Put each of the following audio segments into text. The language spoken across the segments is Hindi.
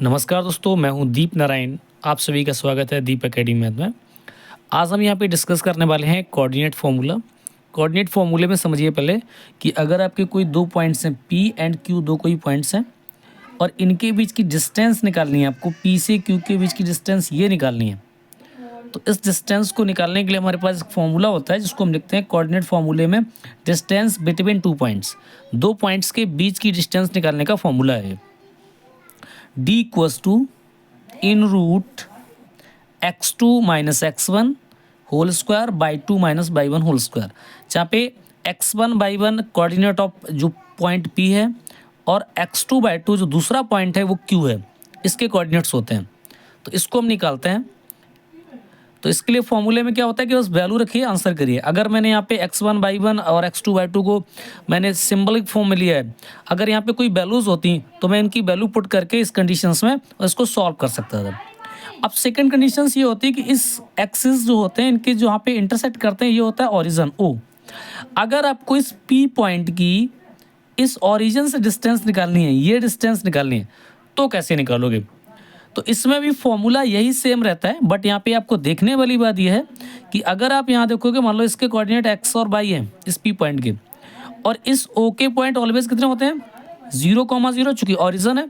नमस्कार दोस्तों, मैं हूं दीप नारायण। आप सभी का स्वागत है दीप एकेडमी मैथ में। आज हम यहाँ पे डिस्कस करने वाले हैं कोऑर्डिनेट फार्मूला। कोऑर्डिनेट फार्मूले में समझिए पहले कि अगर आपके कोई दो पॉइंट्स हैं P एंड Q, दो कोई पॉइंट्स हैं और इनके बीच की डिस्टेंस निकालनी है आपको। P से Q के बीच की डिस्टेंस ये निकालनी है। तो इस डिस्टेंस को निकालने के लिए हमारे पास एक फॉर्मूला होता है जिसको हम लिखते हैं कोऑर्डिनेट फार्मूले में डिस्टेंस बिटवीन टू पॉइंट्स। दो पॉइंट्स के बीच की डिस्टेंस निकालने का फॉर्मूला है D equals to in root x2 minus x1 whole square y 2 minus y 1 whole square, जहाँ पे x1 बाई 1 कोऑर्डिनेट ऑफ जो पॉइंट P है और x2 बाई 2 जो दूसरा पॉइंट है वो Q है, इसके कोऑर्डिनेट्स होते हैं। तो इसको हम निकालते हैं। तो इसके लिए फॉर्मूले में क्या होता है कि बस वैल्यू रखिए, आंसर करिए। अगर मैंने यहाँ पे x1 बाई 1 और x2 बाई 2 को मैंने सिंबलिक फॉर्म में लिया है, अगर यहाँ पे कोई वैल्यूज़ होती तो मैं इनकी वैल्यू पुट करके इस कंडीशंस में इसको सॉल्व कर सकता था। अब सेकंड कंडीशंस ये होती है कि इस एक्सिस जो होते हैं इनके जो यहाँ पे इंटरसेक्ट करते हैं ये होता है ओरिजिन O। अगर आपको इस P पॉइंट की इस ओरिजिन से डिस्टेंस निकालनी है, ये डिस्टेंस निकालनी है, तो कैसे निकालोगे? तो इसमें भी फॉर्मूला यही सेम रहता है, बट यहाँ पे आपको देखने वाली बात यह है कि अगर आप यहाँ देखोगे, मान लो इसके कोऑर्डिनेट x और y हैं इस P पॉइंट के, और इस O के पॉइंट ऑलवेज कितने होते हैं 0,0, चूंकि ऑरिजिन है।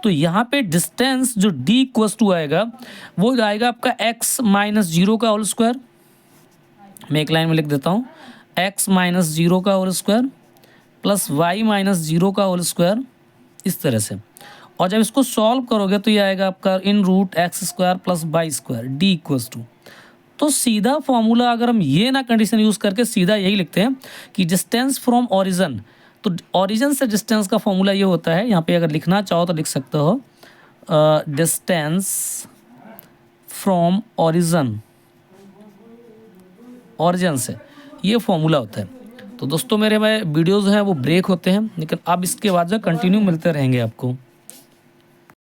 तो यहाँ पे डिस्टेंस जो D इक्वल्स टू आएगा वो आएगा आपका x माइनस 0 का होल स्क्वायर। मैं एक लाइन में लिख देता हूँ, x माइनस 0 का whole square plus y minus 0 का होल स्क्वायर, इस तरह से। और जब इसको सॉल्व करोगे तो ये आएगा आपका in root x square plus y square d equals to. तो सीधा फॉर्मूला अगर हम ये ना कंडीशन यूज़ करके सीधा यही लिखते हैं कि डिस्टेंस फ्रॉम ओरिजिन, तो ओरिजिन से डिस्टेंस का फॉर्मूला ये होता है, यहाँ पे अगर लिखना चाहो तो लिख सकते हो डिस्टेंस फ्रॉम ओरिजिन, ओरिजिन से ये फॉर्मूला होता है। तो दोस्तों मेरे वीडियोज़ हैं वो ब्रेक होते हैं, लेकिन अब इसके बाद जो कंटिन्यू मिलते रहेंगे आपको।